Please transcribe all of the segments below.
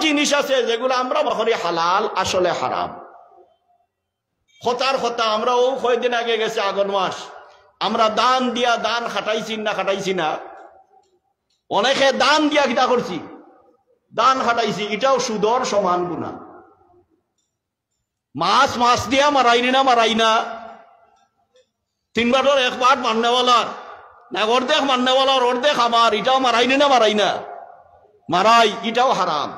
জিনিস আছে যেগুলো আমরা করি হালাল, আসলে হারাম। হতার কথা আমরা কয়দিন আগে গেছে আগন মাস, আমরা দান দিয়া দান খাটাইছি না? অনেকে দান দিয়া কিটা করছি, দান খাটাইছি, এটাও সুদর সমান গুণা। মাছ দিয়া মারাই না? 3 বাটর 1 বাট মান্যওয়ালার না, অর্ধেক মান্যওয়ালার অর্ধেক আমার, এটাও মারাই না? মারাই, এটাও হারাম।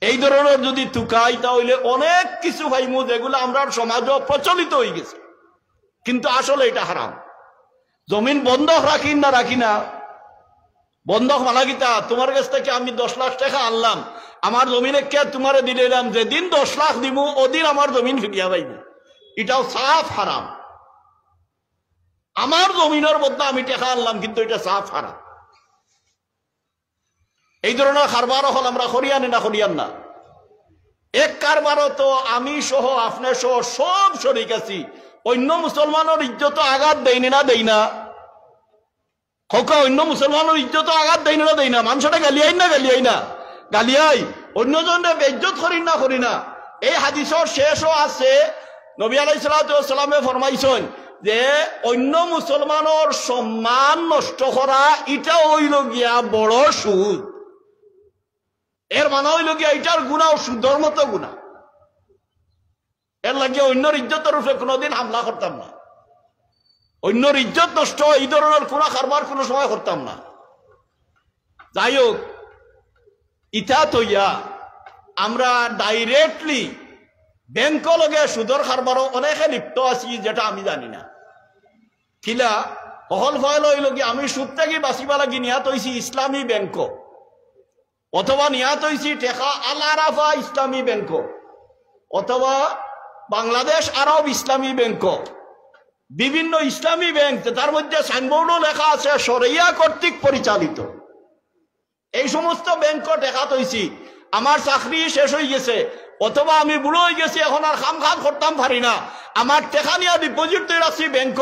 এই ধরনের যদি তুকাই তাহলে অনেক কিছু ভাইমু যেগুলো আমরা সমাজও প্রচলিত হয়ে গেছে, কিন্তু আসলে এটা হারাম। জমিন বন্ধক রাখি না? বন্ধক মানা কিতা? তোমার কাছ থেকে আমি 10 লাখ টাকা আনলাম, আমার জমিনে কে তোমারে দিলাম, যেদিন 10 লাখ দিব ওদিন আমার জমিন ফিরিয়া পাইব, এটাও সাফ হারাম। আমার জমিনের মধ্যে আমি টাকা আনলাম, কিন্তু এটা সাফ হারাম। এই ধরনের কারবার হল আমরা করিয়ানি না করিয়ান না? এক কারবারও তো আমি সহ আপনি সহ সব শরিক আছি, অন্য মুসলমানের ইজ্জত আঘাত দেয়নি না দেই না? অন্য মুসলমানের ইজ্জত আঘাত দেয় না? মানুষটা গালিয়াই না? গালিয়াই। অন্যজনে বেইজ্জত করি না? এই হাদিসের শেষও আছে, নবী আলাইহিস সালাতু ওয়াস সালামে ফরমাইছেন যে অন্য মুসলমানের সম্মান নষ্ট করা এটা হইল গিয়া বড় সুদ। এর মানে হইল গিয়া এটার গুণা ও সুদের মতো গুণা। এর লাগিয়ে অন্যর ইজ্জতের উপরে কোনোদিন হামলা করতাম না, অন্যর ইজ্জত নষ্ট এই ধরনের কোনা কারবার কোনো সময় করতাম না। যাই হোক, ইটা তৈয়া আমরা ডাইরেক্টলি ব্যাংক লগে সুদর কারবারও অনেকে লিপ্ত আছি, যেটা আমি জানি না। কিলা হল ফল হইল কি, আমি সুদ থেকে বাঁচিবা লাগি নিয়াত হইছি ইসলামী ব্যাংক, অথবা নিয়াত হইছি টেকা আল আরাফা ইসলামী ব্যাংক, অথবা বাংলাদেশ আরব ইসলামী ব্যাংক, বিভিন্ন ইসলামী ব্যাংক, তার মধ্যে সাইনবোর্ডও লেখা আছে শরিয়া কর্তৃক পরিচালিত। এই সমস্ত ব্যাংক টেকা তৈছি, আমার চাকরি শেষ হয়ে গেছে, অথবা আমি বুড়ো হয়ে গেছি, এখন আর খাম করতাম পারি না, আমার টেকা নিয়ে ডিপোজিট তৈরি রাখছি ব্যাংক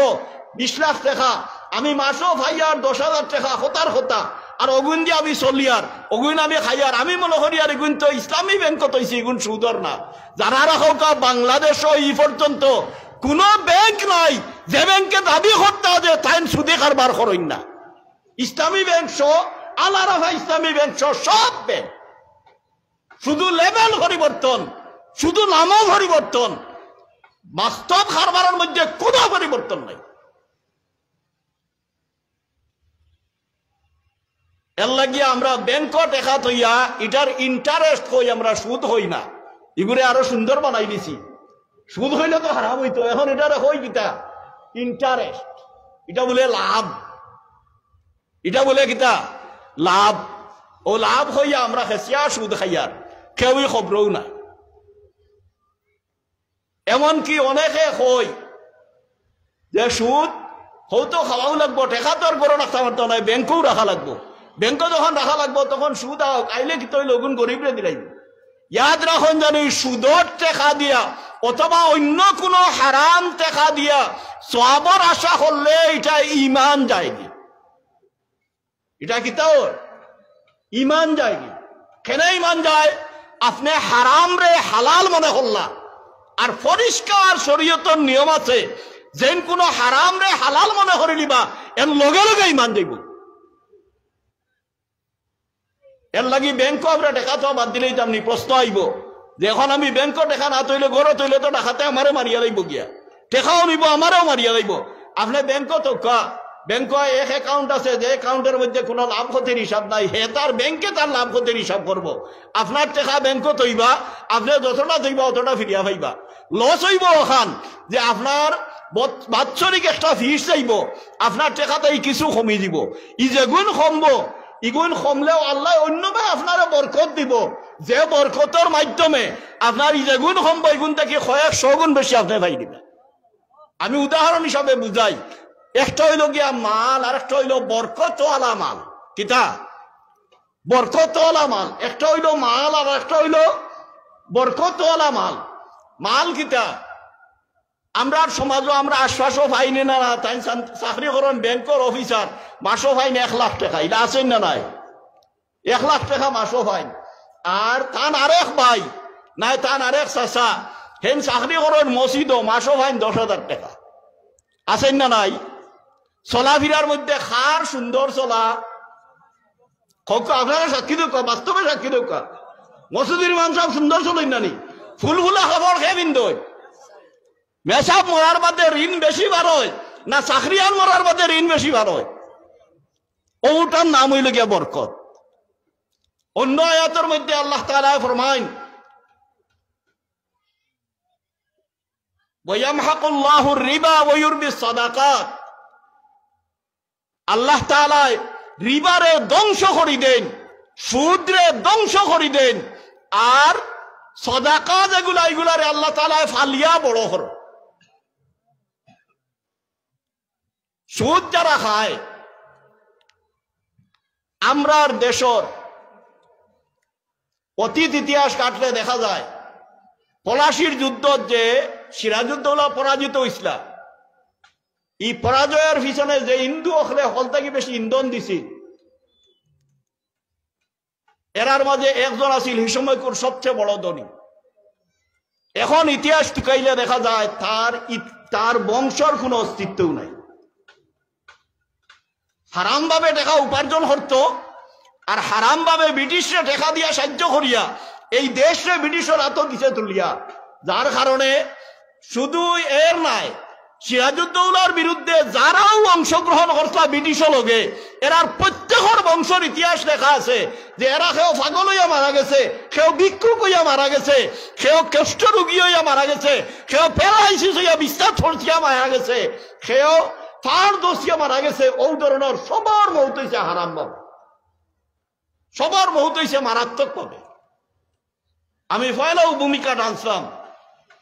20 লাখ টাকা, আমি মাসও ভাইয়ার 10,000 টাকা হতা আর অগুন দিয়ে আমি চলি, আর অগুন আমি খাইয়ার, আমি মনে করি আর এগুন তো ইসলামী ব্যাংক তৈছি, এগুন সুদর না। যারা রাখা বাংলাদেশও এই পর্যন্ত কোন ব্যাংক নাই যে ব্যাংকে দাবি করতে হবে তাই সুদে কারবার করেন না। ইসলামী ব্যাংক সহ আল আরাফা ইসলামী ব্যাংক সহ সব ব্যাংক, শুধু লেভেল পরিবর্তন, শুধু নামও পরিবর্তন, বাস্তব কারবারের মধ্যে কোনো পরিবর্তন নাই। এর লাগিয়ে আমরা ব্যাংক টেকা থইয়া এটার ইন্টারেস্ট হই, আমরা সুদ হই না, এগুলো আরো সুন্দর বানাই দিছি। সুদ হইলে তো হারাম হইতো, এখন এটারে হই কিতা ইন্টারেস্ট, এটা বলে লাভ, এটা বলে কিতা লাভ। ও লাভ হইয়া আমরা খেসিয়া সুদ খাইয়ার কেউই খবরও না। এমনকি অনেকে কই যে সুদ হয়তো খাওয়াও লাগবো, টেকা তো আর গড়ে রাখতে পারতো না, ব্যাংকেও রাখা লাগবো। ব্যাংক যখন রাখা লাগবো তখন সুদ আইলে কি তৈল গুণ গরিবরে দিলাই। ইয়াদ রাখুন জানি সুদর টেকা দিয়া অথবা অন্য কোনো হারাম টেকা দিয়া সওয়াবের আশা করলে এটা ইমান যায়নি, এটা কি তাও ইমান যায়নি। কেন ইমান যায়? আপনি হারাম রে হালাল মনে করলা, আর পরিষ্কার শরীয়তের নিয়ম আছে, যেন কোনো হারাম রে হালাল মনে করে নিবা এর লগে লগে ইমান যাইব। এর লাগি ব্যাংক আমরা টেকা তো বাদ দিলেই তেমনি প্রশ্ন আইব যে এখন আমি ব্যাংক টেকা না তৈলে গড় তৈলে তো টাকাতে আমারে মারিয়া লাইব গিয়া, টেকাও নিব আমারও মারিয়া লাইব। আপনি ব্যাংক তো ব্যাংক এক অ্যাকাউন্ট আছে, যে অ্যাকাউন্টের মধ্যে কোনো লাভ ক্ষতির হিসাব নাই, হে তার ব্যাংকে তার লাভ ক্ষতির হিসাব করবো। আপনার টেকা ব্যাংক তৈবা, আপনি যতটা তৈবা অতটা ফিরিয়া পাইবা। লস হইব ওখান যে আপনার বাৎসরিক একটা ফিস চাইব, আপনার টেকাতেই কিছু কমি দিব। ই যে গুণ কমবো, ইগুণ কমলেও আল্লাহ অন্যভাবে আপনারা বরকত দিব, যে বরকতের মাধ্যমে আপনার ই যে গুণ কমবো ইগুণ থেকে 100 গুণ বেশি আপনি পাই দিবেন। আমি উদাহরণ হিসাবে বুঝাই, একটা হইল গিয়া মাল আর একটা হইল বরকতওয়ালা মাল। কিতা বরকতওয়ালা মাল, একটা হইল মাল আর একটা হইল বরকতওয়ালা মাল। মাল কিতা আমরা সমাজও আমরা আশ্বাসও পাইনি না, তাই চাকরি করেন ব্যাংকের অফিসার মাসও পাইনি 1 লাখ টাকা, এটা আছেন না নাই? 1 লাখ টাকা মাসও পাইন আর তান আরেক ভাই নাই তান আরেক চাচা হেন চাকরি করেন মসজিদ মাসও পাইন 10,000 টাকা আছেন না নাই চলাফেরার মধ্যে খার সুন্দর চলা আপনারা সাক্ষী দোকা বাস্তবে সাক্ষী দোকা মসজিদের মানুষ সুন্দর চলেন নানি ফুল ফুলা খবর খেয়ে বিন্দয় মেসাব মরার বাদে ঋণ বেশি বার হয় না চাকরিয়ান মরার বাদে ঋণ বেশি বার হয় ওটার নাম হইল গিয়া বরকত অন্য আয়াতের মধ্যে আল্লাহ তাআলা ফরমায় ওয়ায়ামহাকুল্লাহু রিবা ওয়া ইউরবিস সাদাকাত আল্লাহ তাআলা রিবারে ধ্বংস করি দেন সুদরে ধ্বংস করি দেন আর সাদাকা যেগুলা এগুলারে আল্লাহ তাআলা ফালিয়া বড় করে সুদ যারা খায় আমরার দেশর অতীত ইতিহাস কাটলে দেখা যায় পলাশির যুদ্ধ যে সিরাজউদ্দৌলা পরাজিত হইছিল এই পরাজয়ের পিছনে যে হিন্দু হলে হল থেকে বেশি ইন্ধন দিছি এরার মাঝে একজন আছিল হিসময়কুর সবচেয়ে বড় ধনী এখন ইতিহাস টুকাইলে দেখা যায় তার বংশর কোনো অস্তিত্বও নাই হারাম ভাবে টাকা উপার্জন করত আর হারাম ভাবে ব্রিটিশরা টাকা দিয়া সাহায্য করিয়া এই দেশে ব্রিটিশের হাত দিছে তুলিয়া যার কারণে শুধু এর নাই সিরাজউদ্দৌলার বিরুদ্ধে যারাও অংশগ্রহণ করছে ব্রিটিশ লগে এরার প্রত্যেকের বংশের ইতিহাস লেখা আছে যে এরা কেউ পাগল হইয়া মারা গেছে কেউ ভিক্ষুক হইয়া মারা গেছে কেউ কুষ্ঠ রোগী হইয়া মারা গেছে কেউ প্যারালাইসিস হইয়া বিশ্বাস ছড়িয়া মারা গেছে কেউ তার দোষিয়া মারা গেছে ও ধরনের সবার মৌত হইছে হারাম ভাবে সবার মৌত হইছে মারাত্মক ভাবে আমি পয়লাও ভূমিকা টানছিলাম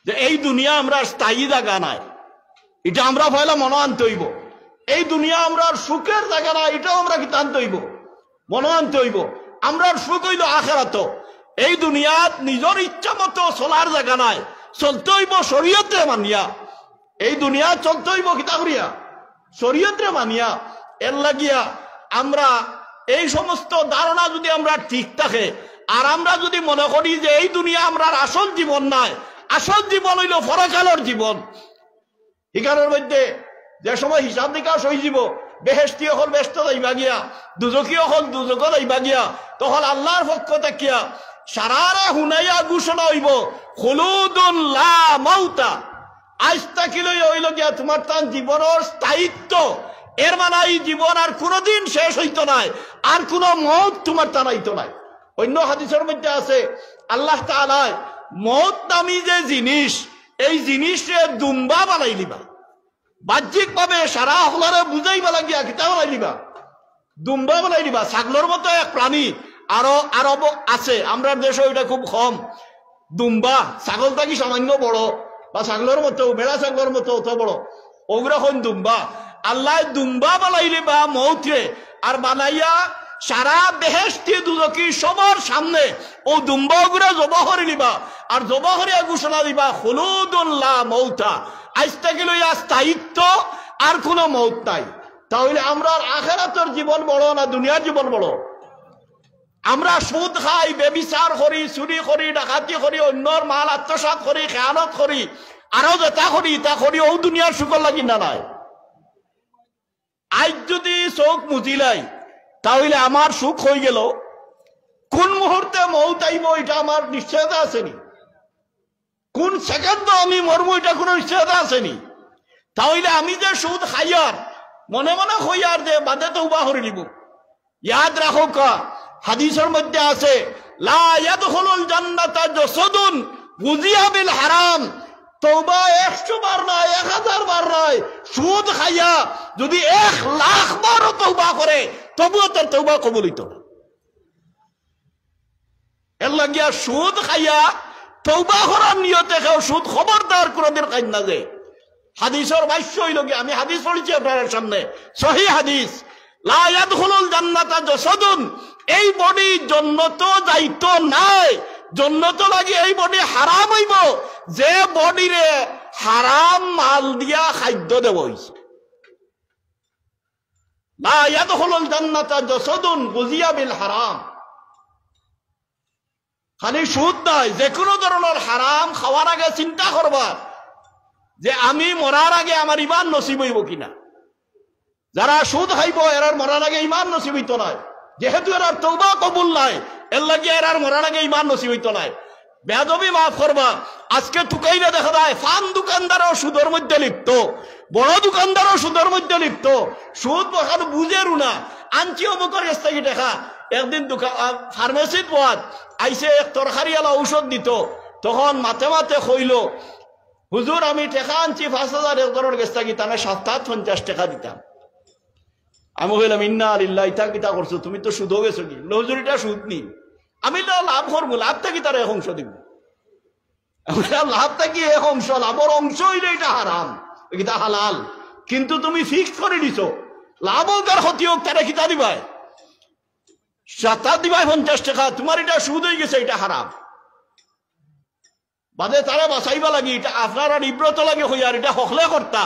যে এই দুনিয়া আমরা স্থায়ী জায়গা নাই এটা আমরা পয়লা মনে আনতে হইব এই দুনিয়া আমরা সুখের জায়গা না এটাও আমরা কি আনতে হইব মনে আনতে হইব আমরা সুখ হইল আখিরাত এই দুনিয়াত নিজের ইচ্ছা মতো চলার জায়গা নাই চলতে হইব শরীয়তে মানিয়া এই দুনিয়া চলতে হইব কিতা করিয়া শরীয়তে মানিয়া এর লাগিয়া আমরা এই সমস্ত ধারণা যদি আমরা ঠিক থাকে আর আমরা যদি মনে করি যে এই দুনিয়া আমরা আসল জীবন নাই আসল জীবন হইল পরকালের জীবন এখানের মধ্যে যে সময় হিসাব নিকাশ হয়ে যাব বেহেশতি হল ব্যস্ত যাইবা গিয়া দুজকি হল দুজক যাইবা গিয়া তখন আল্লাহর পক্ষ থাকিয়া সারারে হুনাইয়া ঘোষণা হইব খুলুদুন লা মাউতা আজ তাকিলে হইল গিয়া তোমার তান জীবনের স্থায়িত্ব এর মানে এই জীবন আর কোনোদিন শেষ হইতো নাই আর কোন মৌত তোমার টানাইতো নাই অন্য হাদিসের মধ্যে আছে আল্লাহ তাআলা মৌত নামী যে জিনিস এই জিনিসে দুম্বা বানাই দিবা বাহ্যিক ভাবে সারা হলারে বুঝাইবা লাগিয়া কিতা বানাই দিবা দুম্বা বানাই দিবা ছাগলের মতো এক প্রাণী আরব আছে আমরা দেশে ওইটা খুব কম দুম্বা ছাগল থাকি সামান্য বড় বা ছাগলের মতো বেড়া ছাগলের মতো অত বড় ওগুলো দুম্বা আল্লাহ দুম্বা বানাই দিবা মৌতে আর বানাইয়া সারা বেহেশতি দুজকি সবার সামনে ও দুম্বা গুলা জবা করে নিবা আর জবা করে ঘোষণা দিবা খুলুদুন লা মাউতা আজ থেকে লইয়া স্থায়িত্ব আর কোনো মৌত নাই তাহলে আমরা আখিরাতের জীবন বড় না দুনিয়ার জীবন বড় আমরা সুদ খাই বেবিচার করি চুরি করি ডাকাতি করি অন্যর মাল আত্মসাৎ করি খেয়ানত করি আরো যেটা করি তা করি ও দুনিয়ার সুখর লাগি না নাই আজ যদি চোখ মুজিলাই তাহলে আমার সুখ হয়ে গেল কোন মুহূর্তে মৌত আইব এটা আমার নিশ্চয়তা আসেনি কোন সেকেন্ড আমি মরব এটা কোনো নিশ্চয়তা আসেনি তাহলে আমি যে সুদ খাইয়ার মনে মনে হইয়ার যে বাদে তওবা করে নিব ইয়াদ রাখো কা হাদিসের মধ্যে আছে লা ইয়াদখুলুল জান্নাতা জাসাদুন গুজিয়া বিল হারাম তওবা 100 বার নয় 1000 বার নয় সুদ খাইয়া যদি 1,00,000 বার তওবা করে তবুও তার তওবা কবুল হইতো না এর লাগিয়া সুদ খাইয়া তওবা করার নিয়তে কেউ সুদ খবরদার কোনদিন খাই না যে হাদিসের ভাষ্য হইল কি আমি হাদিস পড়েছি আপনাদের সামনে সহিহ হাদিস লা ইয়াদখুলুল জান্নাতা জাসাদুন এই বডি জান্নাত যাইতো নাই জান্নাত লাগি এই বডি হারাম হইব যে বডিরে হারাম মাল দিয়া খাদ্য দেব হইছে লা ইয়াদখুলুল জান্নাতা জাসাদুন গুজিয়া বিল হারাম খালি সুদ নাই, যে কোনো ধরনের হারাম খাওয়ার আগে চিন্তা করবা যে আমি মরার আগে আমার ইমান নসিব হইব কিনা। যারা সুদ খাইব এরার মরার আগে ইমান নসিব হইতো নাই, যেহেতু এরার তওবা কবুল নাই, এর লাগে এরার মরার আগে ইমান নসিব হইতো নাই। বেয়াদবি মাফ করবা, আজকে টুকাইলে দেখা যায় ফান দোকানদারও সুদের মধ্যে লিপ্ত, বড় দোকানদারও সুদের মধ্যে লিপ্ত। সুদ বসানো বুঝেরু না, আনছি অমুকের কাছ থেকে দেখা। একদিন ফার্মেসিত পথ আইসে এক তরকারিওয়ালা ঔষধ দিত, তখন মাথে মাথে কইল, হুজুর আমি টেকা আনছি 5,000 একজনের কাছ থেকে, তাহলে 750 টাকা দিতাম। আমি কইলাম ইন্না লিল্লাহি, ইতা কিতা করছো, তুমি তো সুদ গেছো কি? হুজুর এটা সুদ নি, আমি তো লাভ করবো, লাভ থাকি তার এক অংশ দিব। লাভ থাকি এক অংশ, লাভর অংশ হইলে এটা হারাম, এটা হালাল। কিন্তু তুমি ফিক্স করে দিছো, লাভ হোক আর ক্ষতি হোক তারা কিতা দিবাই, 7 দিবাই 50 টাকা, তোমার এটা সুদ হয়ে গেছে, এটা হারাম। বাদে তারা বাঁচাইবা লাগি, এটা আপনারা নিব্রত লাগে হই, আর এটা হকলে কর্তা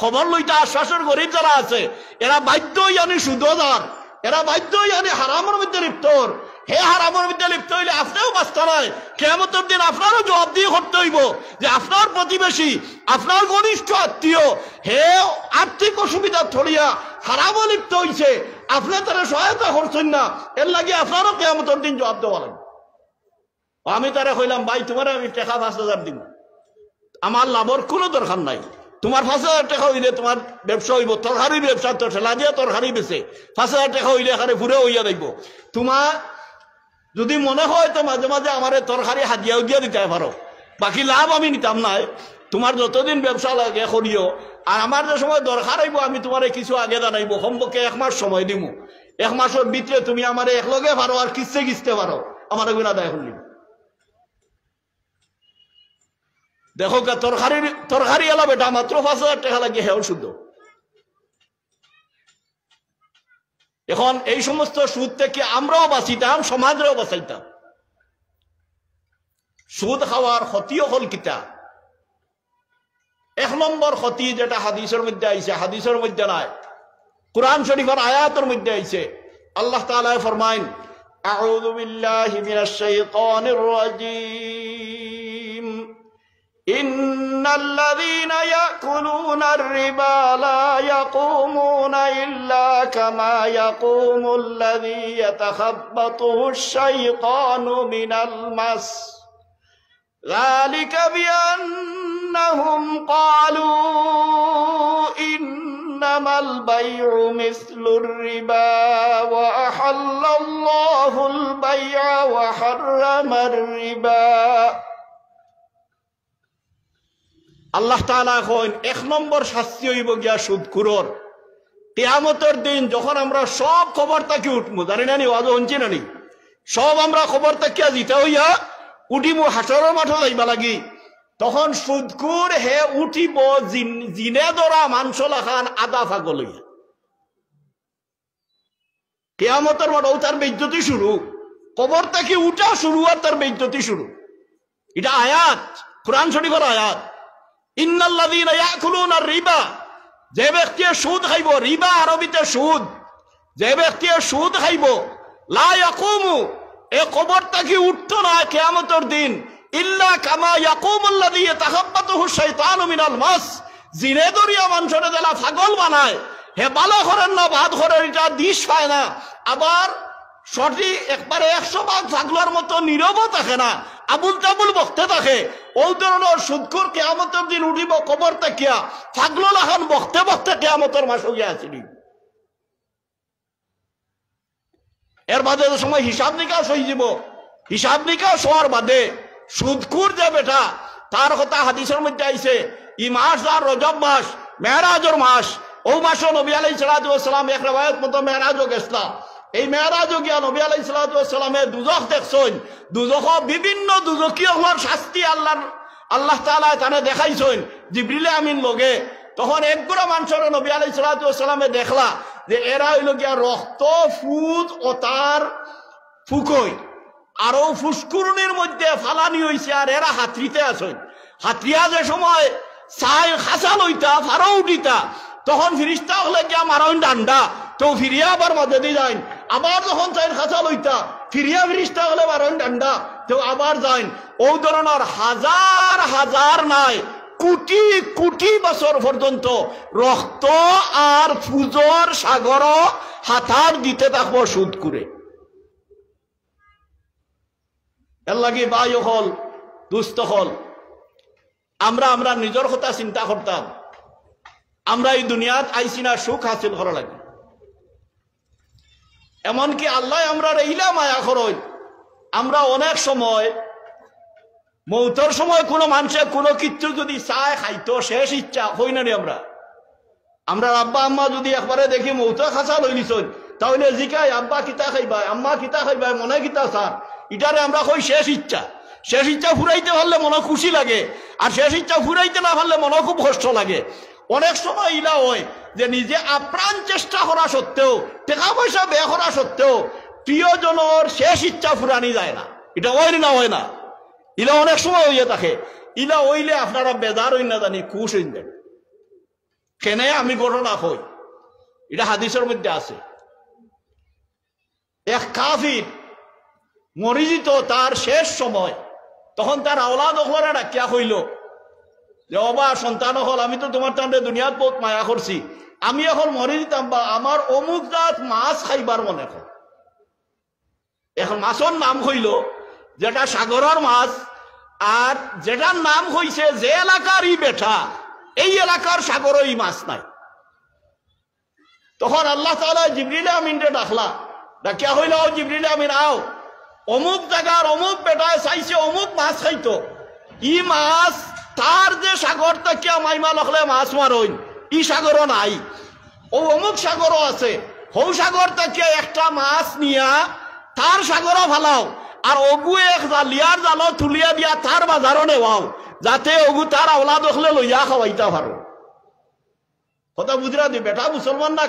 খবর লইটা আশ্বাসের গরিব যারা আছে, এরা বাধ্যই জানি সুদদার, এরা বাধ্যই জানি হারামের মধ্যে লিপ্তর। হে হারামের মধ্যে লিপ্ত হইলে আপনিও বাঁচতে নাই, কিয়ামতের দিন আপনারও জবাব দিয়ে করতে হইব যে আপনার প্রতিবেশী, আপনার ঘনিষ্ঠ আত্মীয় হে আর্থিক অসুবিধা ছড়িয়া হারামও লিপ্ত হইছে, আপনি তারা সহায়তা করছেন না, এর লাগে আপনারও কিয়ামতের দিন জবাব দেওয়া লাগবে। আমি তারা কইলাম, ভাই তোমার আমি টাকা 5,000 দিব, আমার লাভর কোনো দরকার নাই। তোমার 5,000 টাকা হইলে তোমার ব্যবসা হইব, তরকারির ব্যবসা, তো ঠেলা দিয়ে তরকারি বেছে 5,000 টাকা হইলে এখানে ঘুরে হইয়া দেখব। তোমার যদি মনে হয় তো মাঝে মাঝে আমার তরকারি হাজিয়া উদিয়া দিতে পারো, বাকি লাভ আমি নিতাম নাই। তোমার যতদিন ব্যবসা লাগে করিও, আর আমার যে সময় দরকার হইব আমি তোমার কিছু আগে জানাইব, সম্পর্কে 1 মাস সময় দিব। 1 মাসের ভিতরে তুমি আমার একলগে পারো আর কিস্তে পারো, আমার গুণ আদায় করলি। দেখো তরকারি এলা বেটা মাত্র 5,000 টাকা লাগে, হেও শুদ্ধ। এখন এই সমস্ত সুদ থেকে আমরাও বাঁচিতাম, সমাজেও বাঁচাইতাম। সুদ খাওয়ার ক্ষতিও হল কিতা? 1 নম্বর ক্ষতি যেটা হাদিসের মধ্যে আইছে, হাদিসের মধ্যে নাই, কুরআন শরীফের আয়াতের মধ্যে আইছে। আল্লাহ তাআলা ফরমাইন, আউযু বিল্লাহি মিনাশ শাইতানির রাজীম, ইন্নাল্লাযীনা ইয়াকুলুনার রিবা লা ইয়াকুমুনা ইল্লা কামা ইয়াকুমুল্লাযী ইয়াতাখাব্বাতুহুশ শাইতানু মিনাল মাস, যালিকা বিআন্নাহুম ক্বালু ইন্নামাল বাই'উ মিসলুর রিবা ওয়া আহাল্লাল্লাহুল বাই'a ওয়া হাররামার রিবা। আল্লাহ তাআলা কইন 1 নম্বর শাস্তি হইব গিয়া সুদখোরর। কিয়ামতের দিন যখন আমরা সব খবর তাকি উঠমু, জানি না নি ওয়াজ হনছি না নি, সব আমরা খবর তাকিয়া জিতা হইয়া উঠিমু, হাসরের মাঠে যাইবা লাগি, তখন সুদখোর হে উঠিব জিনে ধরা মানসলা খান আদা ফাগল হইয়া। কিয়ামতের মাঠে তার বেইজ্জতি শুরু, খবর তাকি উঠা শুরু আর তার বেইজ্জতি শুরু। এটা আয়াত, কুরআন শরীফের আয়াত। ইন্নাল্লাযীনা ইয়াকুলুনার রিবা, যে ব্যক্তি সুদ খাইব, রিবা আরবিতে সুদ, যে ব্যক্তি সুদ খাইব, লা ইয়াকুমু, এ কবর থেকে উঠতো না কিয়ামতের দিন, ইল্লা কামা ইয়াকুমুল্লাযী ইয়াতাখাব্বাতুহুশ শাইতানু মিনাল মাস, জিনে দরিয়া মানুষরে দেলা পাগল বানায়, হে ভালো করেন না ভাত করেন, এটা দিশ পায় না, আবার সঠিক একবারে 100 পাগলার মতো নীরবও থাকে না, আবুল তাবুল বকতে থাকে। ওই ধরনের সুদখোর কিয়ামতের দিন উঠিব কবর তাকিয়া, পাগল লাখান বকতে বকতে কিয়ামতের মাস হইয়া আসিনি। এর বাদে সময় হিসাব নিকাশ হয়ে যাব, হিসাব নিকাশ হওয়ার বাদে সুদখোর যে বেটা, তার কথা হাদিসের মধ্যে আইছে, ই মাস আর রজব মাস, মেরাজের মাস, ও মাসও নবী আলাইহিস সালাতু ওয়াস সালাম এক riwayat মতো মেরাজও গেছলা। এই মেরাজও গিয়া নবী আলাইহিস সালাতু ওয়াস সালামে দুজখ দেখছেন, দুজখ বিভিন্ন দুজকীয় হওয়ার শাস্তি আল্লাহ তাআলা তানে দেখাইছেন জিবরিলে আমিন লগে। তখন একগুড়া মানুষের নবী আলাইহিস সালাতু ওয়াস সালামে দেখলা যে এরা হইল গিয়া রক্ত ফুদ ও তার ফুকই, আরো ফুসকুরনির মধ্যে ফালানি হইছে, আর এরা হাতরিতে আছেন। হাতরিয়া যে সময় চাই খাসা লইতা ফারো উঠিতা, তখন ফিরিস্তা হলে গিয়া মারণ ডান্ডা, তো ফিরিয়া আবার মাঝে দিয়ে যাইন, আবার যখন চাইন খাঁচা লইতা ফিরিয়া ফিরিস্তা হলে বারণ ডান্ডা তো আবার যাইন ও ধরনের হাজার হাজার নাই কোটি কোটি বছর পর্যন্ত রক্ত আর ফুজর সাগর হাতার দিতে থাকবো সুদ করে। এর লাগে বাই হল দুস্থ হল আমরা নিজের কথা চিন্তা করতাম আমরা এই দুনিয়াত আইসি না সুখ হাসিল করা লাগে এমনকি আল্লাহ আমরা এইলা মায়া করই আমরা অনেক সময় মৌতর সময় কোনো মানুষের কোনো কিছু যদি চায় খাইতো শেষ ইচ্ছা হই না আমরা আব্বা আম্মা যদি একবারে দেখি মৌত খাঁচা লই নিছন তাহলে জিকাই আব্বা কিতা খাইবাই আম্মা কিতা খাইবাই মনে কিতা স্যার ইটারে আমরা কই শেষ ইচ্ছা ফুরাইতে পারলে মনে খুশি লাগে আর শেষ ইচ্ছা ফুরাইতে না পারলে মনে খুব কষ্ট লাগে। অনেক সময় ইলা হয় যে নিজে আপ্রাণ চেষ্টা করা সত্ত্বেও টাকা পয়সা ব্যয় করা সত্ত্বেও প্রিয়জনের শেষ ইচ্ছা ফুরানি যায় না। এটা হয় না ইলা অনেক সময় হইয়া থাকে। ইলা হইলে আপনারা বেজার হই না জানি খুশ হইন দেন কেনে আমি ঘটনা কই এটা হাদিসের মধ্যে আছে। এক কাফির মরিজিত তার শেষ সময় তখন তার আওলাদ ওখলারা ডাকিয়া কইল যে অবা সন্তান হল আমি তো তোমার টান্ডে দুনিয়াত বহুত মায়া করছি আমি এখন মরে দিতাম বা আমার অমুক জাত মাছ খাইবার মনে কর। এখন মাছের নাম হইল যেটা সাগরের মাছ আর যেটার নাম হইছে যে এলাকার ই বেঠা এই এলাকার সাগরে এই মাছ নাই। তখন আল্লাহ তাআলা জিবরিল আমিনকে ডাকলা ডাকিয়া হইল ও জিবরিল আমিন আও অমুক জায়গার অমুক বেটায় চাইছে অমুক মাছ খাইতো ই মাছ তার যে সাগর তাকিয়া মাইমা লখলে মাছ মারইন ই সাগরও নাই ও অমুক সাগরও আছে হৌ সাগর তাকিয়া একটা মাছ নিয়া তার সাগরও ফালাও আর অগু এক জালিয়ার জালো তুলিয়া দিয়া তার বাজারও নেওয়াও যাতে অগু তার আওলাদ হলে লইয়া খাওয়াইতা পারো। কথা বুঝরা দি বেটা মুসলমান না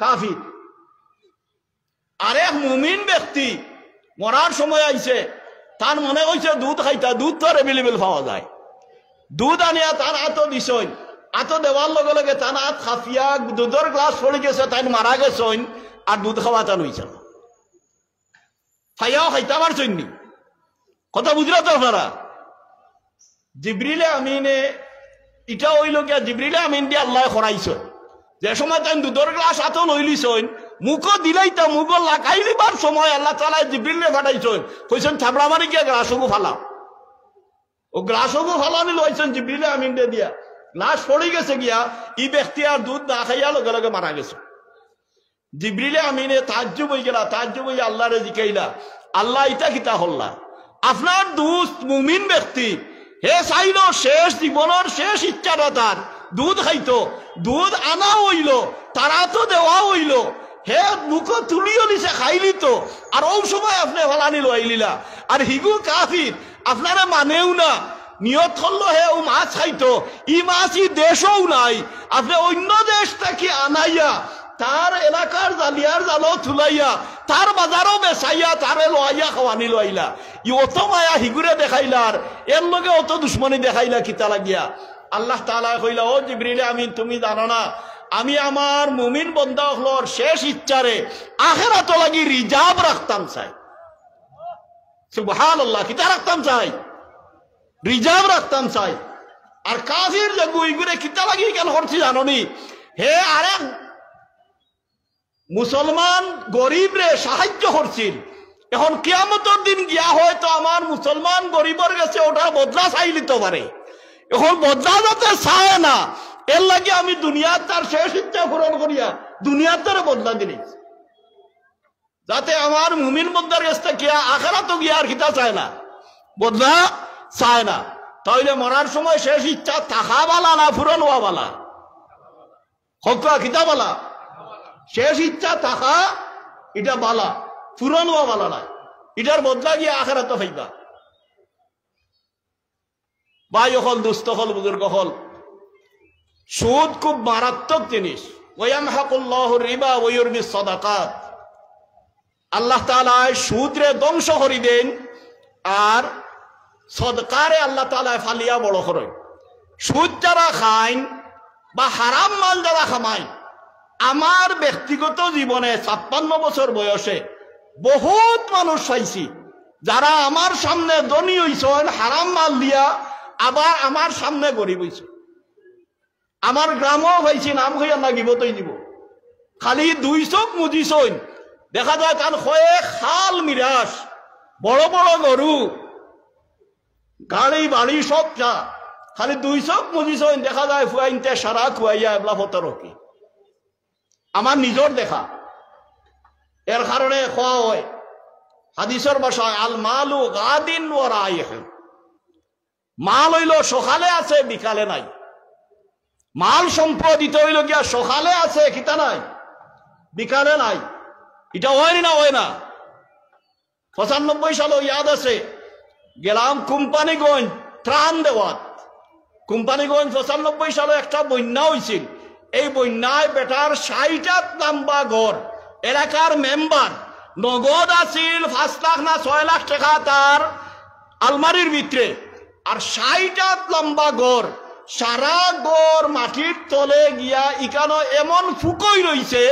কাফির আর এক মুমিন ব্যক্তি মরার সময় আইছে তার মনে হয়েছে দুধ খাইতা দুধ তো এভেলেবেল পাওয়া যায় দুধ আনিয়া তার আতো দিছইন আতো দেওয়ার লগে লগে তার হাত খাফিয়া দুধের গ্লাস পড়ে গেছে তাই মারা গেছইন আর দুধ খাওয়া তান হইছে না খাইয়াও খাইতে পারছইন নি। কথা বুঝলা তো আপনারা জিবরিলে আমিনে ইটা হইল গিয়া জিবরিলে আমিন দিয়ে আল্লাহ করাইছে যে সময় তাই দুধের গ্লাস আতো লইলিছইন মুখো দিলাইতা মুখো লাগাইলিবার সময় আল্লাহ তাআলা জিবরিলে পাঠাইছেন কইছেন থাবড়া মারি গিয়া গ্লাসগু ফালাও ও গ্লাসগু ফালানি লইছেন জিবরিলে আমিন দিয়ে দিয়া গ্লাস পড়ে গেছে গিয়া ই ব্যক্তি আর দুধ না খাইয়া লগে লগে মারা গেছে। জিবরিলে আমিনে তাজ্জুব হই গেলা তাজ্জুব হই আল্লাহরে জিকাইলা আল্লাহ ইটা কিতা হল্লা আপনার দুধ মুমিন ব্যক্তি হে চাইল শেষ জীবনের শেষ ইচ্ছাটা তার দুধ খাইতো দুধ আনা হইল তারা তো দেওয়া হইল হে মুখ তুলিও দিছে খাইলি তো আর ও সময় আপনি ফলানি লইলিলা আর হিগু কাফির আপনারা মানেও না নিয়ত করলো হে ও মাছ খাইতো ই মাছ ই দেশও নাই আপনি অন্য দেশ থেকে আনাইয়া তার এলাকার জালিয়ার জালো থুলাইয়া তার বাজারও বেচাইয়া তারে লইয়া খাওয়ানি লইলা ই অত মায়া হিগুরে দেখাইলার এর লগে অত দুশ্মনী দেখাইলা কিতা লাগিয়া। আল্লাহ তাআলা কইলা ও জিবরিলে আমিন তুমি জানো না আমি আমার মুমিন বন্দা হলোর শেষ ইচ্ছারে আখিরাত লাগি রিজার্ভ রাখতাম চাই। সুবহানাল্লাহ কিতা রাখতাম চাই রিজার্ভ রাখতাম চাই। আর কাফির যে গুইগুরে কিতা লাগি কেন করছি জাননি হে আরেক মুসলমান গরিব রে সাহায্য করছিল এখন কিয়ামতের দিন গিয়া হয়তো আমার মুসলমান গরিবের কাছে ওটার বদলা চাই নিতে পারে এখন বদলা যাতে চায় না এর লাগে আমি দুনিয়ার তার শেষ ইচ্ছা পূরণ করিয়া দুনিয়ার তার বদলা দিলি যাতে আমার মুমিন বন্দার কাছে গিয়া আখিরাত গিয়া আর কিতা চায় না বদলা চায় না। তাইলে মরার সময় শেষ ইচ্ছা থাকা বালা না পূরণ হওয়া বালা হকা কিতা বালা শেষ ইচ্ছা থাকা এটা বালা পূরণ হওয়া বালা নাই এটার বদলা গিয়া আখিরাত হইবা। ভাই হল দুস্থ হল বুজুর্গ হল সুদ খুব মারাত্মক জিনিস। ওয়ায়ামহাকুল্লাহু রিবা ওয়া ইউরবিস সাদাকাত আল্লাহ তাআলা সুদরে ধ্বংস করে দেন আর সদকারে আল্লাহ তাআলা ফালিয়া বড় করেন। সুদ যারা খায় বা হারাম মাল যারা খামায় আমার ব্যক্তিগত জীবনে 56 বছর বয়সে বহুত মানুষ পাইছি যারা আমার সামনে ধনী হইছেন হারাম মাল দিয়া, আবার আমার সামনে গরিব হইছে। আমার গ্রামও পাইছি, নাম হইয়া না গিবতই দিব, খালি 2 চোখ মুজিছেন, দেখা যায় তার হয়ে খাল মিরাস, বড় বড় গরু, গাড়ি বাড়ি সব যা, খালি 2 চোখ মুজিছেন, দেখা যায় ফুয়াইনতে সারা খুয়াইয়া এবলা ফতরকি। আমার নিজর দেখা, এর কারণে খোয়া হয় হাদিসের ভাষায় আল মালু গাদিন ওয়া রাইহ, মাল হইল সকালে আছে বিকালে নাই। মাল সম্পদ হইল গিয়া সকালে আছে কিতা নাই, বিকালে নাই। এটা হয় না, হয় না। 95 সালে ইয়াদ আছে, গেলাম কোম্পানিগঞ্জ ত্রাণ দেওয়াত। কোম্পানিগঞ্জ 95 সালে একটা বন্যা হয়েছিল। এই বন্যায় বেটার 60 লম্বা ঘর, এলাকার মেম্বার, নগদ আছিল 5 লাখ না 6 লাখ টাকা তার আলমারির ভিতরে, আর 60 লম্বা ঘর, সারা ঘর মাটির তলে গিয়া ইকানো এমন ফুকই রইছে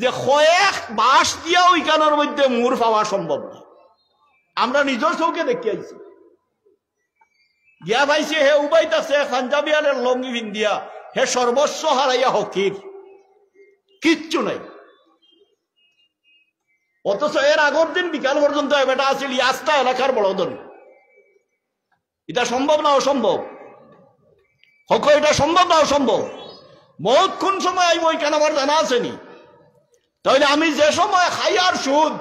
যে কয়েক বাঁশ দিয়াও ইকানোর মধ্যে মুর পাওয়া সম্ভব না। আমরা নিজের চৌকে দেখি আইছি, গিয়া ভাইছি হে উবাইত আছে পাঞ্জাবিয়ালের লঙ্গি ভিন্দিয়া, হে সর্বস্ব হারাইয়া হকির, কিচ্ছু নাই। অথচ এর আগের দিন বিকাল পর্যন্ত বেটা আছিল ইয়াস্তা এলাকার বড় ধনী। এটা সম্ভব না অসম্ভব? হক, এটা সম্ভব না অসম্ভব? বহুত কোন সময় আইব কেন আমার জানা আসেনি। তাহলে আমি যে সময় খাইয়ার সুদ,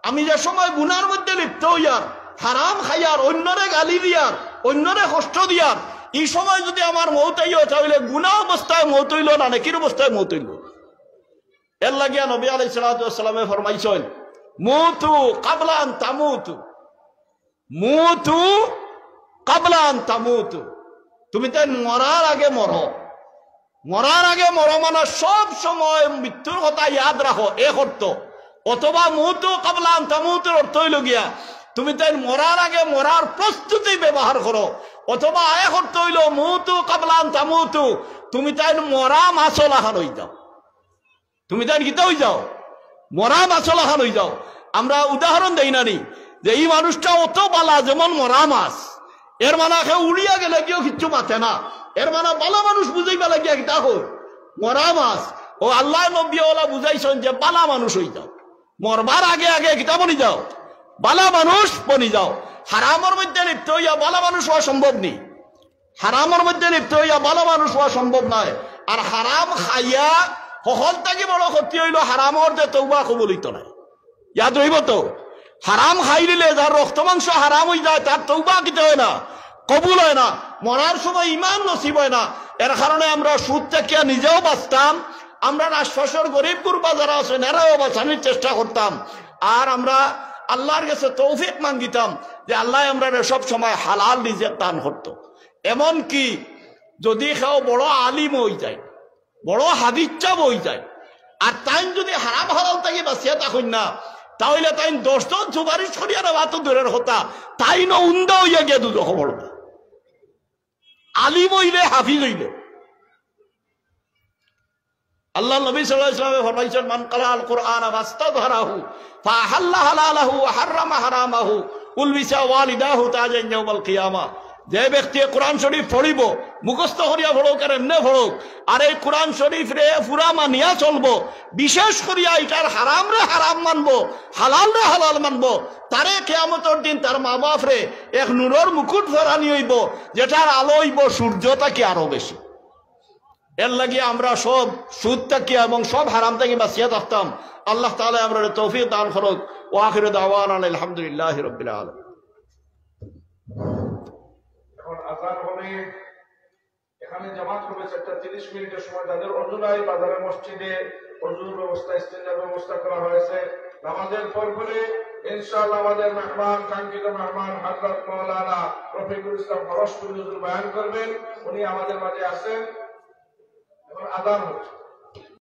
আমি যে সময় গুনার মধ্যে লিপ্ত হইয়ার, হারাম খাইয়ার, অন্যরে গালি দিয়ার, অন্যরে কষ্ট দিয়ার, এই সময় যদি আমার মৌত আইও, তাহলে গুনা অবস্থায় মৌত হইল না নেকির অবস্থায় মৌত হইল। এর লাগিয়া নবী আলাইহিস সালাতু ওয়াস সালামে ফরমাইছেন, মুতু ক্বাবলা আন তামুতু, মুতু ক্বাবলা আন তামুতু। তুমি তাই মরার আগে মরো, মরার আগে মরো মানে সব সময় মৃত্যুর কথা ইয়াদ রাখো, এ অর্থ। অথবা মুতু ক্বাবলা আন তামুতুর অর্থ হইল গিয়া তুমি তাই মরার আগে মরার প্রস্তুতি ব্যবহার করো। অথবা এক অর্থ হইল মুতু ক্বাবলা আন তামুতু, তুমি তাই মরা মাছলাহান হয়ে যাও, তুমি তাই গীতা হয়ে যাও, মরা মাছলাহান হয়ে যাও। আমরা উদাহরণ দেই না নি যে এই মানুষটা অত বালা যেমন মরা মাছ, এর মানে সে উড়িয়া গেলে কেউ কিচ্ছু মাথে না, এর মানে বালা মানুষ বুঝাইবা লাগিয়া কিতা হোক মরা মাছ। ও আল্লাহ নবীওয়ালা বুঝাইছেন যে বালা মানুষ হয়ে যাও, মরবার আগে আগে কিতা বনি যাও, বালা মানুষ বনি যাও। হারামের মধ্যে লিপ্ত হইয়া বালা মানুষ হওয়া সম্ভব নেই, হারামের মধ্যে লিপ্ত হইয়া বালা মানুষ হওয়া সম্ভব নয়। আর হারাম খাইয়া সকল থেকে বড় ক্ষতি হইল হারামর যে তৌবা কবুল হইত না। ইয়াদ রইব তো, হারাম খাই দিলে যার রক্ত মাংস হারাম হয়ে যায় তার তৌবা কিতে হয় না, কবুল হয় না, মরার সময় ইমান নসিব হয় না। এর কারণে আমরা সুদ থেকে নিজেও বাঁচতাম, আমরা আশপাশের গরিব গুরবা যারা আছেন এরাও বাঁচানোর চেষ্টা করতাম, আর আমরা আল্লাহর কাছে তৌফিক মাঙ্গিতাম যে আল্লাহ আমরা সব সময় হালাল রিজিক দান করত। এমন কি যদি কেউ বড় আলিম হয়ে যায়, বড় হাদিচ্ছা হয়ে যায়, আর তাই যদি হারাম হালাল থেকে বাঁচিয়া থাকুন না, তাহলে তাই 10 জন সুপারিশ করিয়া নেওয়া তো দূরের কথা, তাই না উন্দা হইয়া গিয়া দুটো খবর আলিম হইলে হাফিজ হইলে। আল্লাহ নবী সাল্লাল্লাহু আলাইহি ওয়াসাল্লাম ফরমাইছেন, মান ক্বারাআল কুরআন ফাস্তাযহারাহু ফাহাল্লা হালালাহু ওয়া হারামা হারামাহু উলবিসা ওয়ালিদাহু তাজান ইয়াউমাল কিয়ামা। যে ব্যক্তি কোরআন শরীফ পড়িব, মুখস্থ করিয়া পড়ুক আর এমনি পড়ুক, আর এই কোরআন শরীফ রে পুরা মানিয়া চলবো, বিশেষ করিয়া এটার হারাম রে হারাম মানবো, হালাল রে হালাল মানবো, তারে কিয়ামতের দিন তার মা বাপ রে এক নূরের মুকুট ফরানি হইব, যেটার আলো হইব সূর্য থেকে আরো বেশি। এর লাগিয়ে আমরা সব সুদ থেকে এবং সব হারাম থেকে বাঁচিয়া থাকতাম। আল্লাহ তাআলা আমরা তৌফিক দান করুক। ওয়া আখিরু দাওয়ানা আলহামদুলিল্লাহি রাব্বিল আলামিন। এখন আযান হবে, এখানে জামাত হবে 30 মিনিটের সময়। তাদের অজুলাই বাজারে মসজিদে অজুর ব্যবস্থা, ইস্তেঞ্জার ব্যবস্থা করা হয়েছে। নামাজের পরে ইনশাআল্লাহ আমাদের মেহমান, কাঙ্ক্ষিত মেহমান হযরত মাওলানা রফিকুল ইসলাম ফরশপুরি হুজুর বয়ান করবেন। উনি আমাদের মাঝে আছেন। এখন আযান হচ্ছে।